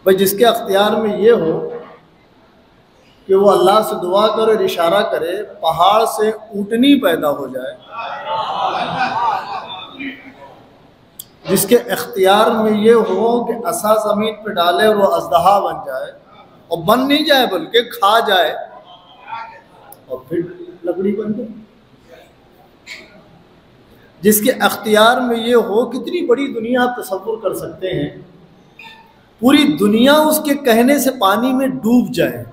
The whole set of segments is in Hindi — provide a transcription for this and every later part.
भाई जिसके अख्तियार में ये हो कि वो अल्लाह से दुआ करे और इशारा करे पहाड़ से ऊँटनी पैदा हो जाए, जिसके इख्तियार में ये हो कि असा ज़मीन पे डाले और वो अज़दहा बन जाए, और बन नहीं जाए बल्कि खा जाए और फिर लकड़ी बन जाए, जिसके अख्तियार में ये हो, कितनी बड़ी दुनिया आप तसव्वुर कर सकते हैं, पूरी दुनिया उसके कहने से पानी में डूब जाए,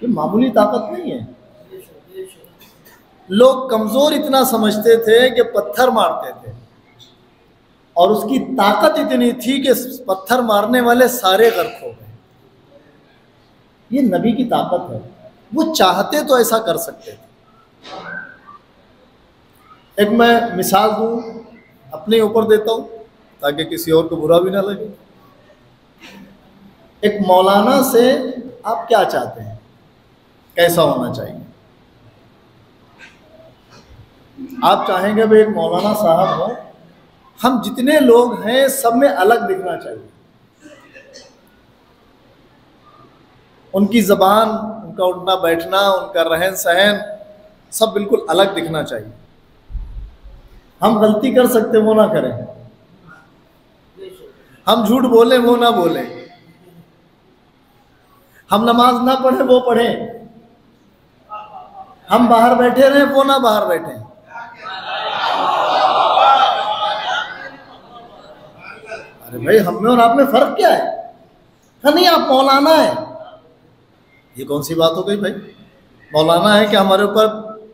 ये मामूली ताकत नहीं है। लोग कमजोर इतना समझते थे कि पत्थर मारते थे और उसकी ताकत इतनी थी कि पत्थर मारने वाले सारे गर्क हो गए। ये नबी की ताकत है, वो चाहते तो ऐसा कर सकते थे। एक मैं मिसाल दूं, अपने ऊपर देता हूं ताकि किसी और को बुरा भी ना लगे। एक मौलाना से आप क्या चाहते हैं, कैसा होना चाहिए? आप चाहेंगे भाई एक मौलाना साहब हो, हम जितने लोग हैं सब में अलग दिखना चाहिए, उनकी ज़बान, उनका उठना बैठना, उनका रहन सहन सब बिल्कुल अलग दिखना चाहिए। हम गलती कर सकते वो ना करें, हम झूठ बोले वो ना बोले, हम नमाज ना पढ़े वो पढ़े, हम बाहर बैठे रहे वो ना बाहर बैठे। अरे भाई हम में और आप में फर्क क्या है? नहीं आप मौलाना है, ये कौन सी बात हो गई भाई? मौलाना है कि हमारे ऊपर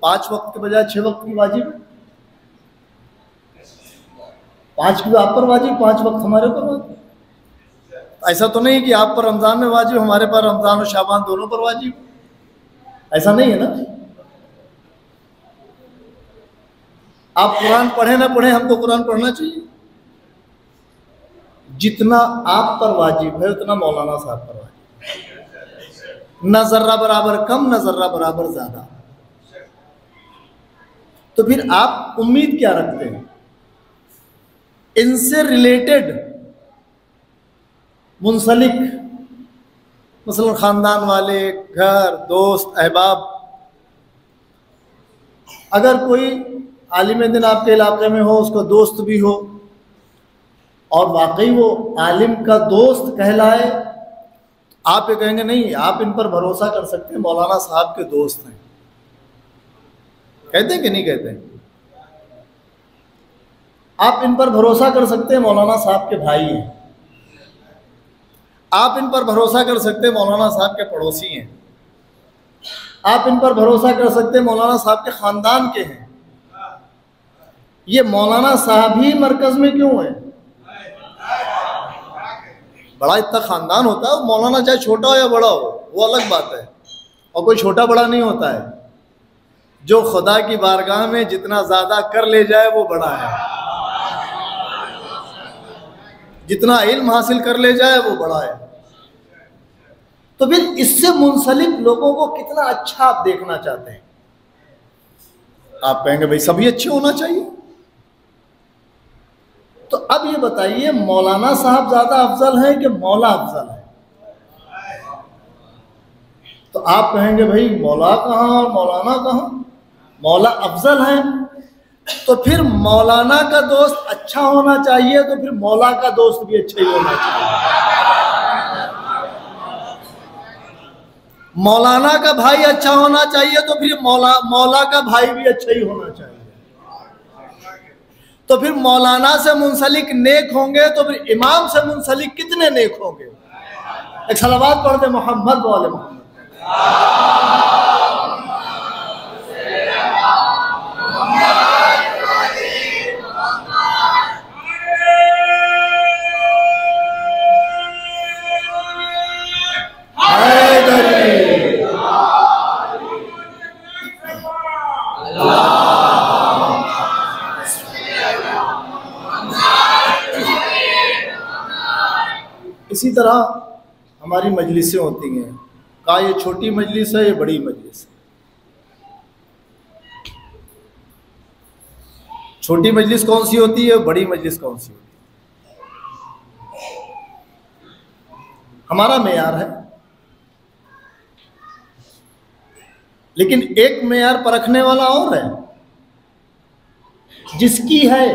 5 वक्त के बजाय 6 वक्त की वाजिब है, 5 की आप पर वाजिब, 5 वक्त हमारे ऊपर वाजिब। ऐसा तो नहीं कि आप पर रमजान में वाजिब, हमारे पर रमजान और शाबान दोनों पर वाजिब, ऐसा नहीं है ना। आप कुरान पढ़े ना पढ़े, हमको कुरान पढ़ना चाहिए। जितना आप पर वाजिब है उतना मौलाना साहब पर वाजिब, न जर्रा बराबर कम न जर्रा बराबर ज्यादा। तो फिर आप उम्मीद क्या रखते हैं? इनसे रिलेटेड मुंसलिक, मसलन खानदान वाले, घर, दोस्त, अहबाब, अगर कोई आलिम दिन आपके इलाके में हो, उसका दोस्त भी हो और वाकई वो आलिम का दोस्त कहलाए, आप ये कहेंगे नहीं आप इन पर भरोसा कर सकते हैं, मौलाना साहब के दोस्त हैं। कहते हैं कि नहीं कहते हैं? आप इन पर भरोसा कर सकते हैं, मौलाना साहब के भाई हैं। आप इन पर भरोसा कर सकते हैं, मौलाना साहब के पड़ोसी हैं। आप इन पर भरोसा कर सकते हैं, मौलाना साहब के खानदान के हैं। ये मौलाना साहब ही मरकज में क्यों है? बड़ा इतना खानदान होता है, मौलाना चाहे छोटा हो या बड़ा हो वो अलग बात है, और कोई छोटा बड़ा नहीं होता है। जो खुदा की बारगाह में जितना ज्यादा कर ले जाए वो बड़ा है, जितना इल्म हासिल कर ले जाए वो बड़ा है। तो फिर इससे मुंसलिक लोगों को कितना अच्छा आप देखना चाहते हैं? आप कहेंगे भाई सभी अच्छे होना चाहिए। तो अब ये बताइए, मौलाना साहब ज्यादा अफजल है कि मौला अफजल है? तो आप कहेंगे भाई मौला कहाँ और मौलाना कहाँ? मौला अफजल है। तो फिर मौलाना का दोस्त अच्छा होना चाहिए, तो फिर मौला का दोस्त भी अच्छा ही होना चाहिए। मौलाना का भाई अच्छा होना चाहिए, तो फिर मौला का भाई भी अच्छा ही होना चाहिए। तो फिर मौलाना से मुंसलिक नेक होंगे तो फिर इमाम से मुंसलिक कितने नेक होंगे? एक सलावत पढ़ दे मोहम्मद वाले मोहम्मद। इसी तरह हमारी मजलिसें होती हैं, का ये छोटी मजलिस है ये बड़ी मजलिस है। छोटी मजलिस कौन सी होती है, बड़ी मजलिस कौन सी होती है? हमारा मेयार है। लेकिन एक मेयार परखने वाला और है, जिसकी है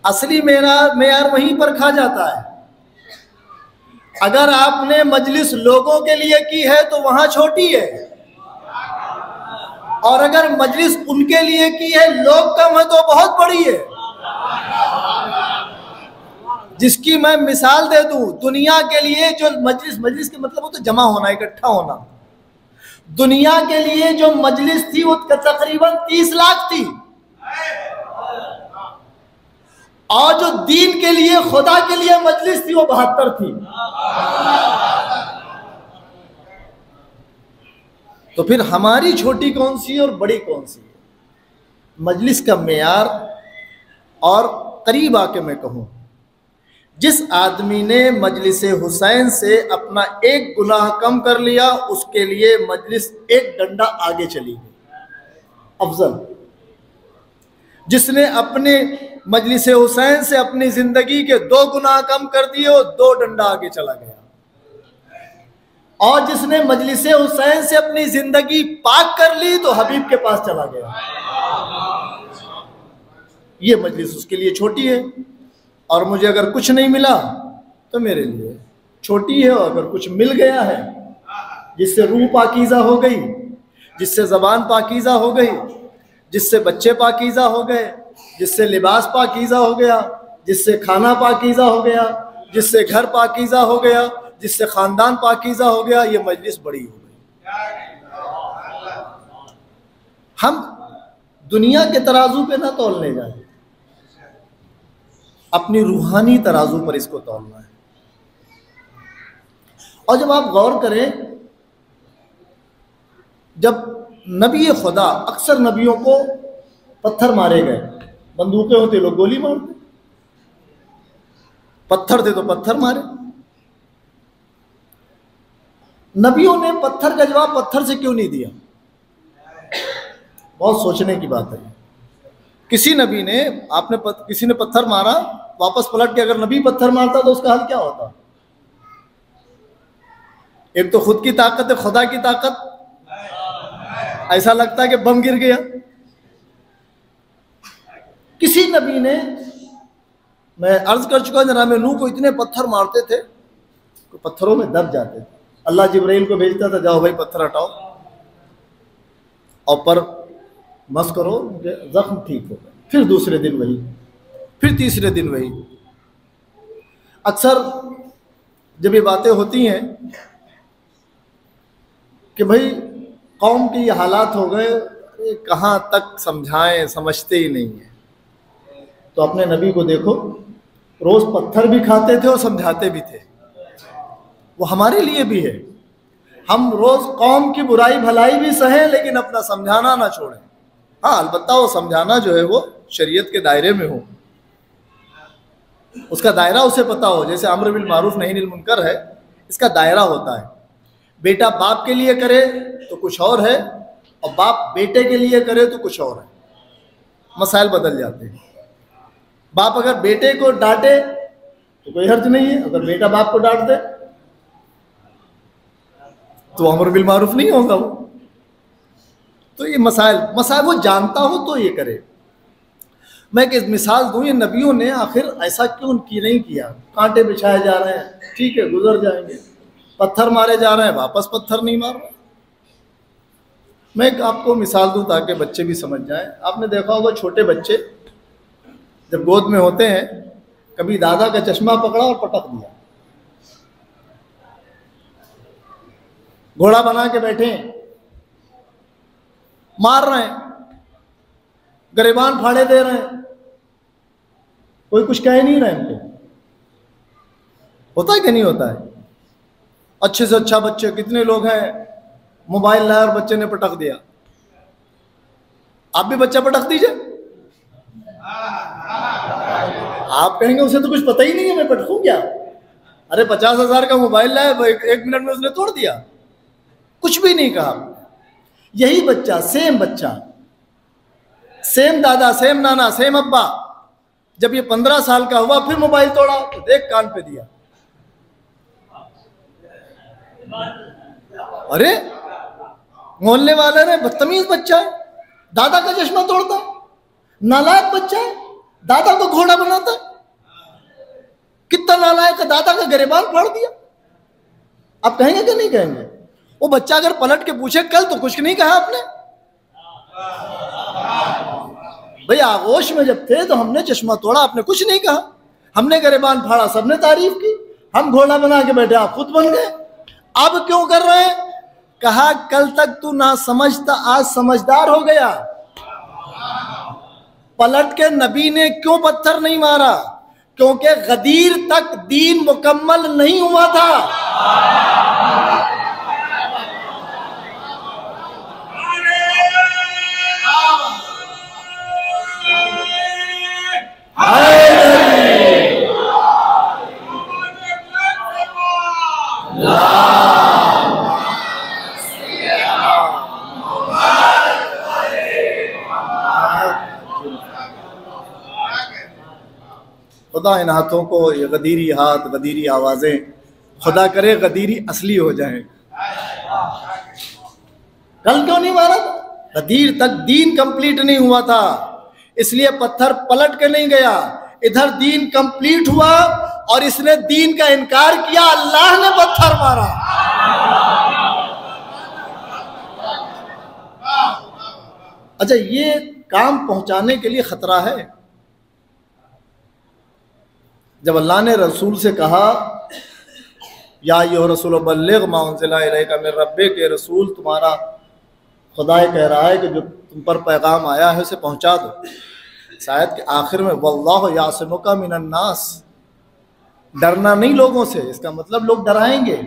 असली मेयार वहीं पर खा जाता है। अगर आपने मजलिस लोगों के लिए की है तो वहां छोटी है, और अगर मजलिस उनके लिए की है, लोग कम है, तो बहुत बड़ी है। जिसकी मैं मिसाल दे दूं, दुनिया के लिए जो मजलिस के मतलब वो तो जमा होना, इकट्ठा होना। दुनिया के लिए जो मजलिस थी वो तकरीबन 30 लाख थी, और जो दीन के लिए, खुदा के लिए मजलिस थी वो 72 थी। तो फिर हमारी छोटी कौन सी है और बड़ी कौन सी है? मजलिस का मेयार। और करीब आके मैं कहूं, जिस आदमी ने मजलिस हुसैन से अपना एक गुनाह कम कर लिया, उसके लिए मजलिस एक डंडा आगे चली गई, अफजल। जिसने अपने मजलिस हुसैन से अपनी जिंदगी के 2 गुनाह कम कर दिए, वो 2 डंडा आगे चला गया। और जिसने मजलिस हुसैन से अपनी जिंदगी पाक कर ली, तो हबीब के पास चला गया। ये मजलिस उसके लिए छोटी है। और मुझे अगर कुछ नहीं मिला तो मेरे लिए छोटी है, और अगर कुछ मिल गया है, जिससे रूह पाकीज़ा हो गई, जिससे ज़बान पाकीज़ा हो गई, जिससे बच्चे पाकीज़ा हो गए, जिससे लिबास पाकीज़ा हो गया, जिससे खाना पाकीज़ा हो गया, जिससे घर पाकीज़ा हो गया, जिससे ख़ानदान पाकीज़ा हो गया, ये मजलिस बड़ी हो गई। हम दुनिया के तराजू पे ना तौलने जाए, अपनी रूहानी तराजू पर इसको तौलना है। और जब आप गौर करें, जब नबी खुदा, अक्सर नबियों को पत्थर मारे गए, बंदूकें होती लोग गोली मारते, पत्थर थे तो पत्थर मारे। नबियों ने पत्थर का जवाब पत्थर से क्यों नहीं दिया? बहुत सोचने की बात है। किसी नबी ने, किसी ने पत्थर मारा, वापस पलट के अगर नबी पत्थर मारता तो उसका हल क्या होता? एक तो खुद की ताकत है, खुदा की ताकत, ऐसा लगता है कि बम गिर गया। किसी नबी ने, मैं अर्ज कर चुका, जनाब नूह को इतने पत्थर मारते थे तो पत्थरों में दब जाते थे। अल्लाह जिब्राइल को भेजता था, जाओ भाई पत्थर हटाओ और पर मस करो, जख्म ठीक हो गए। फिर दूसरे दिन वही, फिर तीसरे दिन वही। अक्सर जब ये बातें होती हैं कि भाई कौम के ये हालात हो गए, कहाँ तक समझाएं, समझते ही नहीं है। तो अपने नबी को देखो, रोज पत्थर भी खाते थे और समझाते भी थे। वो हमारे लिए भी है। हम रोज कौम की बुराई भलाई भी सहें, लेकिन अपना समझाना ना छोड़ें। हाँ, अलबत्ता वो समझाना जो है वो शरीयत के दायरे में हो, उसका दायरा उसे पता हो। जैसे अम्र बिल मारूफ नही अनिल मुनकर है, इसका दायरा होता है। बेटा बाप के लिए करे तो कुछ और है, और बाप बेटे के लिए करे तो कुछ और है। मसाइल बदल जाते हैं। बाप अगर बेटे को डांटे तो कोई हर्ज नहीं है, अगर बेटा बाप को डांट दे तो अम्र बिल मारूफ नहीं होगा वो। तो ये मसाइल वो जानता हो तो ये करे। मैं एक मिसाल दूं, ये नबियों ने आखिर ऐसा क्यों नहीं किया? कांटे बिछाए जा रहे हैं, ठीक है, गुजर जाएंगे। पत्थर मारे जा रहे हैं, वापस पत्थर नहीं मार रहे। मैं एक आपको मिसाल दूं ताकि बच्चे भी समझ जाएं। आपने देखा होगा, छोटे बच्चे जब गोद में होते हैं, कभी दादा का चश्मा पकड़ा और पटक दिया, घोड़ा बना के बैठे, मार रहे हैं, गरेबान फाड़े दे रहे हैं, कोई कुछ कह नहीं रहा है उनको। होता है कि नहीं होता है? अच्छे से अच्छा बच्चे कितने लोग हैं, मोबाइल लाया और बच्चे ने पटक दिया। आप भी बच्चा पटक दीजिए। आप कहेंगे उसे तो कुछ पता ही नहीं है, मैं पटकूं क्या? अरे 50,000 का मोबाइल लाया, एक मिनट में उसने तोड़ दिया, कुछ भी नहीं कहा। यही बच्चा, सेम दादा, सेम नाना, सेम अब्बा, जब ये 15 साल का हुआ फिर मोबाइल तोड़ा तो देख कान पे दिया। अरे मोहल्ले वाले ने, बदतमीज बच्चा है, दादा का चश्मा तोड़ता, नालायक बच्चा है, दादा को घोड़ा बनाता, कितना नालायक है, दादा का गिरेबान फाड़ दिया। आप कहेंगे कि नहीं कहेंगे? वो बच्चा अगर पलट के पूछे कल तो कुछ नहीं कहा आपने, भाई आगोश में जब थे तो हमने चश्मा तोड़ा, आपने कुछ नहीं कहा, हमने गिरेबान फाड़ा, सबने तारीफ की, हम घोड़ा बना के बैठे, आप खुद बन गए, अब क्यों कर रहे हैं? कहा कल तक तू ना समझता, आज समझदार हो गया। पलट के नबी ने क्यों पत्थर नहीं मारा? क्योंकि गदीर तक दीन मुकम्मल नहीं हुआ था। खुदा इन हाथों को, ये गदीरी हाथ, गदीरी आवाजें, खुदा करे गदीरी असली हो जाए। कल क्यों नहीं मारा? गदीर तक दीन कंप्लीट नहीं हुआ था, इसलिए पत्थर पलट के नहीं गया। इधर दीन कंप्लीट हुआ और इसने दीन का इनकार किया, अल्लाह ने पत्थर मारा। अच्छा, ये काम पहुंचाने के लिए खतरा है। जब अल्लाह ने रसूल से कहा या यो रसूल बल्लिग मा उनज़िला इलैका मिन रब्बिक, के रसूल तुम्हारा खुदा कह रहा है कि जो तुम पर पैगाम आया है उसे पहुंचा दो। शायद के आखिर में वल्लाहु यासिमुका मिनन नास, डरना नहीं लोगों से, इसका मतलब लोग डराएंगे।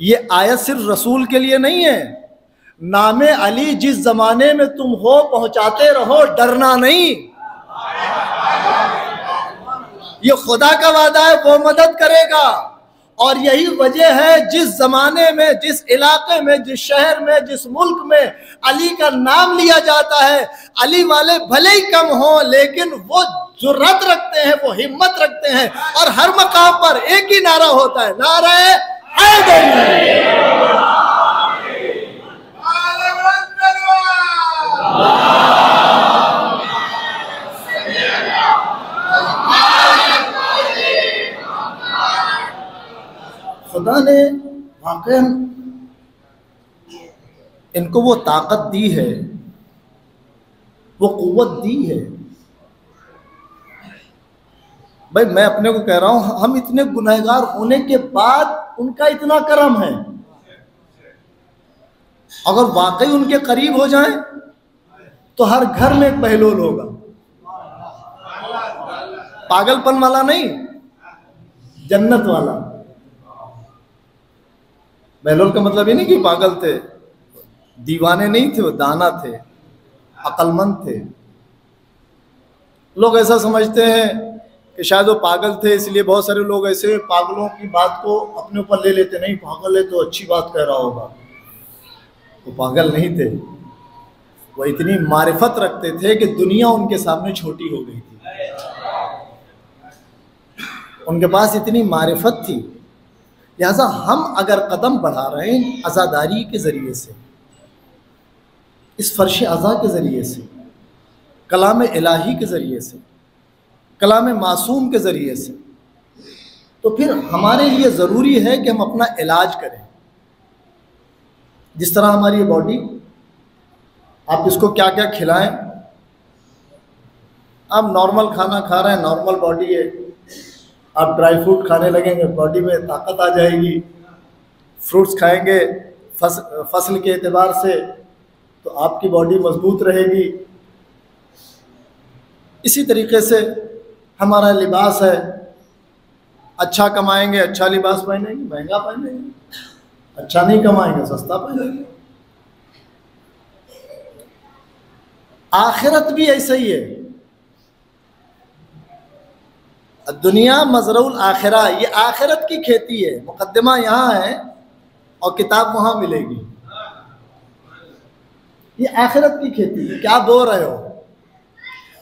ये आयत सिर्फ रसूल के लिए नहीं है, नामे अली जिस जमाने में तुम हो पहुंचाते रहो, डरना नहीं। ये खुदा का वादा है, वो मदद करेगा। और यही वजह है जिस जमाने में, जिस इलाके में, जिस शहर में, जिस मुल्क में अली का नाम लिया जाता है, अली वाले भले ही कम हो लेकिन वो जुर्रत रखते हैं, वो हिम्मत रखते हैं, और हर मकाम पर एक ही नारा होता है, नारा हैदरी। खुदा ने वाकई इनको वो ताकत दी है, वो कुव्वत दी है। भाई मैं अपने को कह रहा हूं, हम इतने गुनहगार होने के बाद उनका इतना करम है। अगर वाकई उनके करीब हो जाएं तो हर घर में एक बहलोल होगा। पागलपन वाला नहीं, जन्नत वाला। बहलोल का मतलब ये नहीं कि पागल थे, दीवाने नहीं थे, वो दाना थे, अक्लमंद थे। लोग ऐसा समझते हैं कि शायद वो पागल थे, इसलिए बहुत सारे लोग ऐसे पागलों की बात को अपने ऊपर ले लेते, नहीं पागल है तो अच्छी बात कह रहा होगा। वो पागल नहीं थे, वो इतनी मारिफत रखते थे कि दुनिया उनके सामने छोटी हो गई थी। उनके पास इतनी मारिफत थी। लिहाजा हम अगर कदम बढ़ा रहे हैं आज़ादारी के ज़रिए से, इस फर्श अज़ा के ज़रिए से, कलाम इलाही के ज़रिए से, कलाम मासूम के ज़रिए से, तो फिर हमारे लिए ज़रूरी है कि हम अपना इलाज करें। जिस तरह हमारी बॉडी, आप इसको क्या क्या खिलाएं, आप नॉर्मल खाना खा रहे हैं, नॉर्मल बॉडी है। आप ड्राई फ्रूट खाने लगेंगे, बॉडी में ताकत आ जाएगी। फ्रूट्स खाएंगे फसल के एतबार से, तो आपकी बॉडी मजबूत रहेगी। इसी तरीके से हमारा लिबास है, अच्छा कमाएंगे अच्छा लिबास पहनेंगे, महंगा पहनेंगे, अच्छा नहीं कमाएंगे सस्ता पहनेंगे। आखिरत भी ऐसा ही है। दुनिया मजरूल आखिरा, ये आखिरत की खेती है। मुकद्दमा यहाँ है और किताब वहाँ मिलेगी। ये आखिरत की खेती है। क्या बो रहे हो?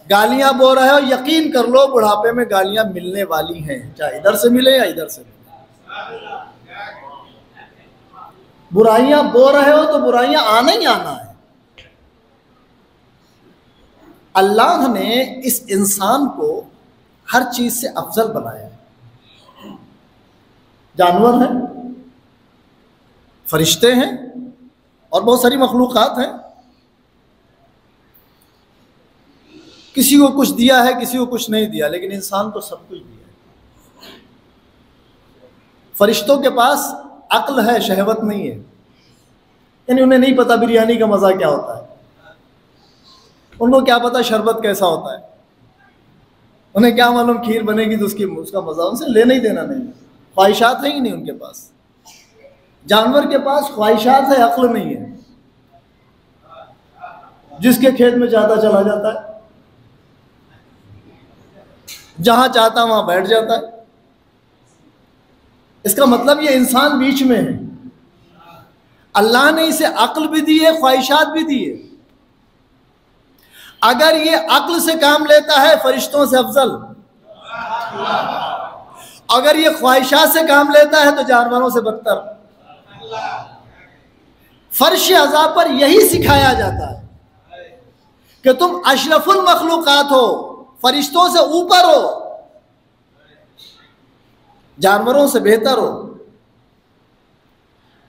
गालियां बोल रहे हो, यकीन कर लो बुढ़ापे में गालियां मिलने वाली हैं, चाहे इधर से मिले या इधर से मिले। बुराइयां बोल रहे हो तो बुराइयां आना ही आना है। अल्लाह ने इस इंसान को हर चीज से अफजल बनाया है। जानवर हैं, फरिश्ते हैं और बहुत सारी मखलूक़ात हैं। किसी को कुछ दिया है, किसी को कुछ नहीं दिया, लेकिन इंसान को सब कुछ दिया है। फरिश्तों के पास अक्ल है, शहवत नहीं है। यानी उन्हें नहीं पता बिरयानी का मज़ा क्या होता है, उनको क्या पता शरबत कैसा होता है, उन्हें क्या मालूम खीर बनेगी तो उसका मज़ा, उनसे लेना ही देना नहीं। ख्वाहिशात है ही नहीं उनके पास। जानवर के पास ख्वाहिशात है, अक्ल नहीं है। जिसके खेत में ज़्यादा चला जाता है, जहां चाहता वहां बैठ जाता है। इसका मतलब ये इंसान बीच में है। अल्लाह ने इसे अक्ल भी दी है, ख्वाहिशात भी दी है। अगर ये अक्ल से काम लेता है फरिश्तों से अफजल, अगर ये ख्वाहिशात से काम लेता है तो जानवरों से बदतर। फर्श अज़ा पर यही सिखाया जाता है कि तुम अशरफुल मखलूकात हो, फरिश्तों से ऊपर हो, जानवरों से बेहतर हो।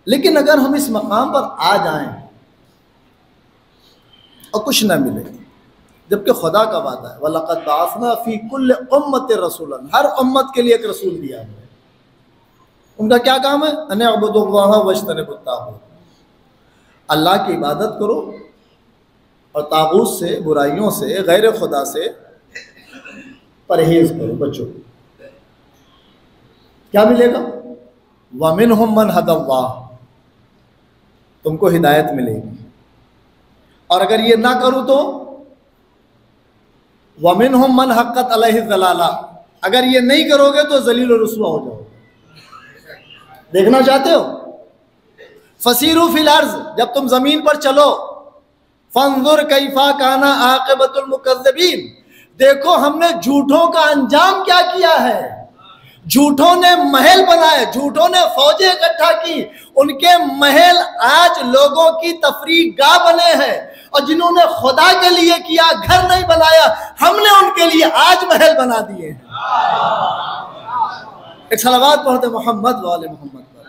लेकिन अगर हम इस मकाम पर आ जाएं और कुछ ना मिले, जबकि खुदा का वादा है, वलक़द बअसना फ़ी कुल्लि उम्मतिन रसूलन, हर उम्मत के लिए एक रसूल दिया है। उनका क्या काम है? अन अअबुदुल्लाह वज्तनिबुत ताग़ूत, अल्लाह की इबादत करो और तागूत से, बुराइयों से, गैर खुदा से परहेज करो। बच्चों क्या मिलेगा? वमिनहुम मन हदल्लाह, तुमको हिदायत मिलेगी। और अगर ये ना करूं तो वमिनहुम मन हक्कत अलैहि ज़लाला, अगर ये नहीं करोगे तो जलील और रुस्वा हो जाओगे। देखना चाहते हो? फसीरू फिल अर्ज़, जब तुम जमीन पर चलो, फंजुर कैफा काना आक़िबतुल मुकज़्ज़बीन, देखो हमने झूठों का अंजाम क्या किया है। झूठों ने महल बनाए, झूठों ने फौजें इकट्ठा की, उनके महल आज लोगों की तफरीह गाह बने हैं। और जिन्होंने खुदा के लिए किया, घर नहीं बनाया, हमने उनके लिए आज महल बना दिए। एक सलावत पढ़ते मोहम्मद वाले मोहम्मद पर।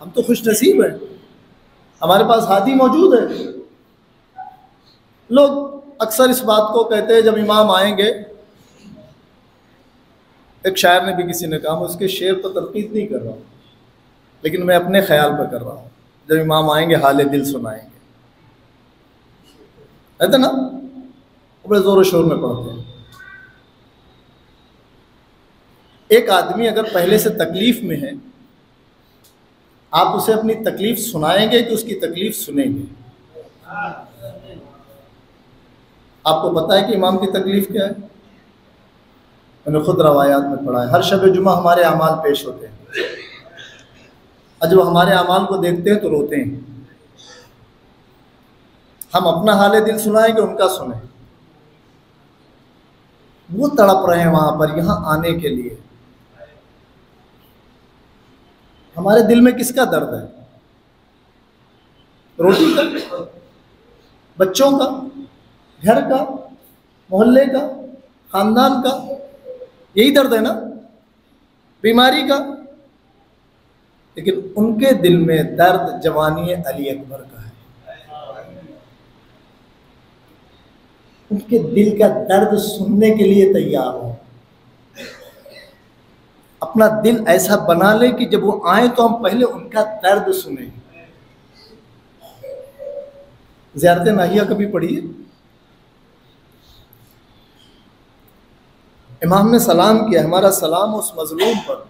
हम तो खुश नसीब हैं, हमारे पास हादी मौजूद है। लोग अक्सर इस बात को कहते हैं जब इमाम आएंगे, एक शायर ने भी किसी ने कहा, मैं उसके शेर पर तनकीद नहीं कर रहा हूँ, लेकिन मैं अपने ख्याल पर कर रहा हूँ, जब इमाम आएंगे हाले दिल सुनाएंगे, कहते ना, बड़े जोर शोर में पढ़ते हैं। एक आदमी अगर पहले से तकलीफ में है, आप उसे अपनी तकलीफ सुनाएंगे कि उसकी तकलीफ सुनेंगे? आपको पता है कि इमाम की तकलीफ क्या है? मैंने खुद रवायात में पढ़ा है। हर शब जुमा हमारे अमाल पेश होते हैं, और जब हमारे अमाल को देखते हैं तो रोते हैं। हम अपना हाल दिल सुनाएं कि उनका सुने। वो तड़प रहे हैं वहां पर, यहां आने के लिए। हमारे दिल में किसका दर्द है? रोटी का, बच्चों का, घर का, मोहल्ले का, खानदान का, यही दर्द है ना, बीमारी का। लेकिन उनके दिल में दर्द जवानी अली अकबर का है। उनके दिल का दर्द सुनने के लिए तैयार हो। अपना दिल ऐसा बना ले कि जब वो आए तो हम पहले उनका दर्द सुने। ज़ियारत नाहिया कभी पढ़ी है? इमाम ने सलाम किया, हमारा सलाम उस मजलूम पर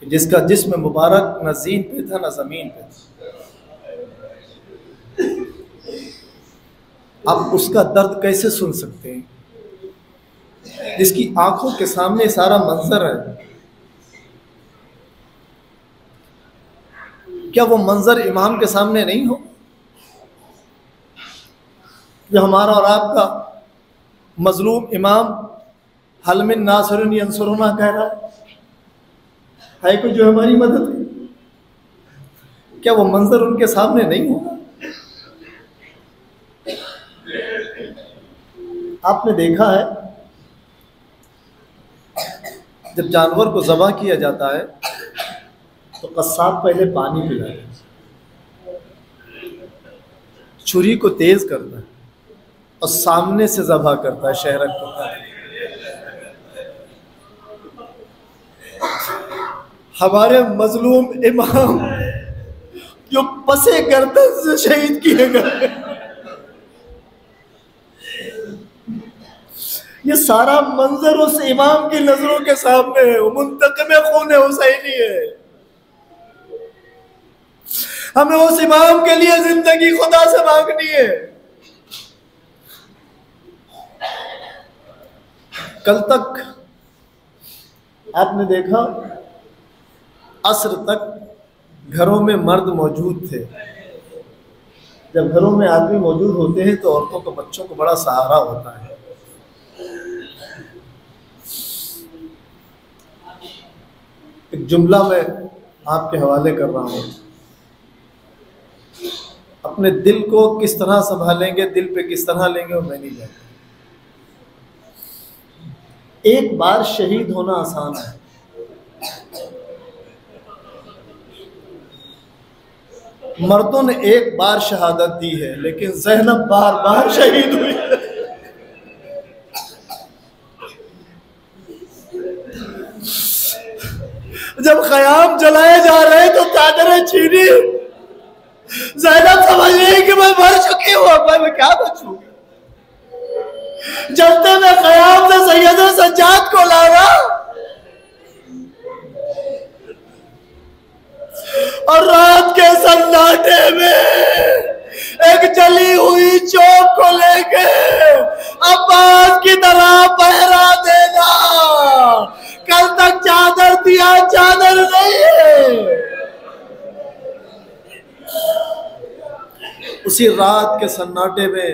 जिसका जिस्म मुबारक न ज़ीन पे था न ज़मीन पे था। आप उसका दर्द कैसे सुन सकते हैं जिसकी आंखों के सामने सारा मंजर है? क्या वो मंजर इमाम के सामने नहीं हो? जो हमारा और आपका मजलूम इमाम हल मिन नासिरुन यंसुरुना कह रहा है कोई जो हमारी मदद करे? क्या वो मंजर उनके सामने नहीं होगा? आपने देखा है जब जानवर को ज़बह किया जाता है तो कस्साब पहले पानी पिलाता है, छुरी को तेज करता है और सामने से ज़बह करता है शहरक को। हमारे मजलूम इमाम जो पसे गर्दन से शहीद किए गए, ये सारा मंजर उस इमाम की नजरों के सामने है। वो मुंतक़िम खून हुसैनी है। हमें उस इमाम के लिए जिंदगी खुदा से मांगनी है। कल तक आपने देखा असर तक घरों में मर्द मौजूद थे। जब घरों में आदमी मौजूद होते हैं तो औरतों को, बच्चों को बड़ा सहारा होता है। एक जुमला मैं आपके हवाले कर रहा हूं। अपने दिल को किस तरह संभालेंगे, दिल पे किस तरह लेंगे वो मैं नहीं जानता। एक बार शहीद होना आसान है, मर्दों ने एक बार शहादत दी है, लेकिन ज़ैनब बार बार शहीद हुई है। जब ख़याम जलाए जा रहे तो चादरें छीनी, ज़ैनब समझ रही कि मैं मर चुकी हूँ, अब मैं क्या बचूं। जलते में ख़याम से सैयद सज्जाद को लाना और रात के सन्नाटे में एक जली हुई चौक को लेके अब्बास की तरह पहरा देना। कल तक चादर दिया, चादर नहीं है। उसी रात के सन्नाटे में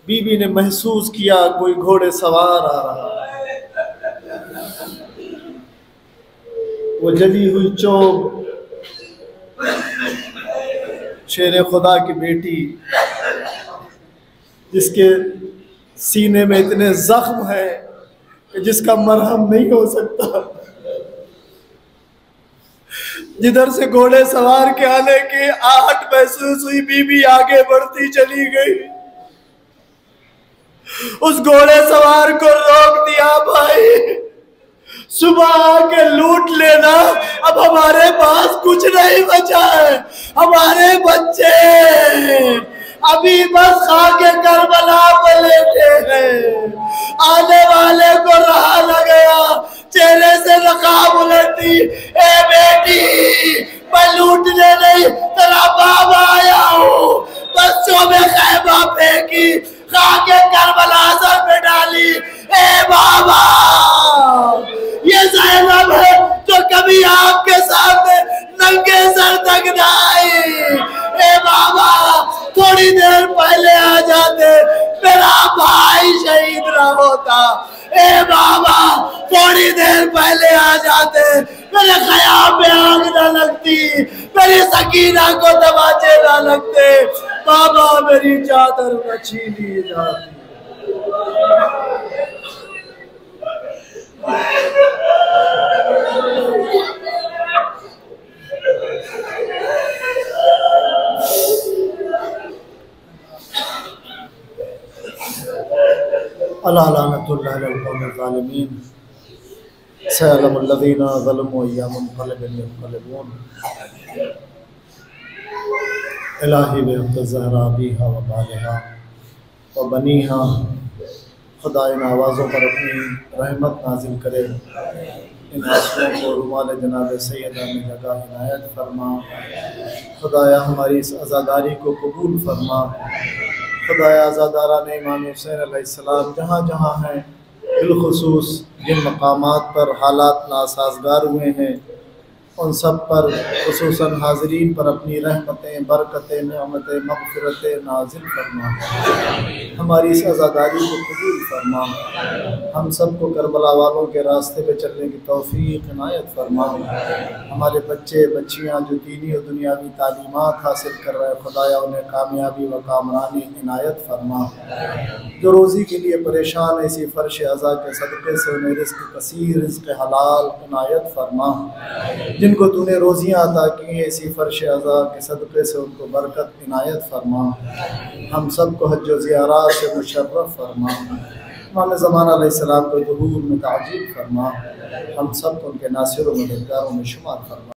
बीबी ने महसूस किया कोई घोड़े सवार आ रहा है। वो जली हुई चौक, शेर खुदा की बेटी जिसके सीने में इतने जख्म है कि जिसका मरहम नहीं हो सकता, जिधर से घोड़े सवार के आने की आहट महसूस हुई, बीबी आगे बढ़ती चली गई। उस घोड़े सवार को रोक दिया, भाई सुबह आके लूट लेना, अब हमारे पास कुछ नहीं बचा है। हमारे बच्चे अभी बस खाके करबला पे लेटे हैं। आने वाले को राह न गया, चेहरे से नकाब उलटी, ए बेटी मैं लूटने नहीं तेरा बाबा आया हूँ। बच्चों में खैबा फेंकी, खाके करबला सर पे डाली। ए बाबा, ये ज़ैनब है जो कभी आपके सामने नंगे सर तक न आई। ए बाबा, थोड़ी देर पहले आ जाते, मेरा भाई शहीद न होता। ए बाबा, थोड़ी देर पहले आ जाते, मेरे ख़याम में आग न लगती, मेरी सकीना को दबाचे न लगते। बाबा, मेरी चादर न छीनी जाती। अल्लाह लानतुल्लाह अलल कौमिल ज़ालिमीन, सयअलमुल लज़ीना ज़लमू अय्याम यन्क़लिबून। इलाही बिहक़्क़ि ज़हरा अबीहा व बालिहा व बनीहा, खुदा इन आवाज़ों पर अपनी रहमत नाजिल करे। इन आंसुओं को रुमाल जनाब सैयदा में लगा इनायत फरमा। खुदाया हमारी इस अज़ादारी को कबूल फरमा। खुदाया अज़ादारान इमाम हुसैन अलैहिस्सलाम जहाँ जहाँ हैं, बिलखुसूस जिन मकामात पर हालात नासाज़गार हुए हैं उन सब पर खुसूसन हाज़रीन पर अपनी रहमतें, बरकतें, नेमतें, मग़फ़िरतें नाज़िल फरमा। हमारी इस अज़ादारी को कबूल फरमा। हम सबको करबला वालों के रास्ते पे चलने की तौफ़ीक़ इनायत फरमा। हमारे बच्चे बच्चियाँ जो दीनी और दुनियावी तालीमात हासिल कर रहे हैं, खुदाया उन्हें कामयाबी व कामरानी इनायत फरमा। जो रोज़ी के लिए परेशान है, इसी फ़र्श अज़ा के सदक़े से उन्हें रिज़्क़ कसीर, रिज़्क़ हलाल इनायत फरमा। जिनको तूने रोज़ियाँ अता की हैं, इसी फ़र्श अज़ा के सदक़े से उनको बरकत इनायत फरमा। हम सबको हज व ज़ियारत से मुशर्रफ फरमा। इमाम ज़मान अलैहिस्सलाम को ज़ुहूर में ताजील फरमा। हम सब को उनके नासिर व मददगारों में शुमार फरमा।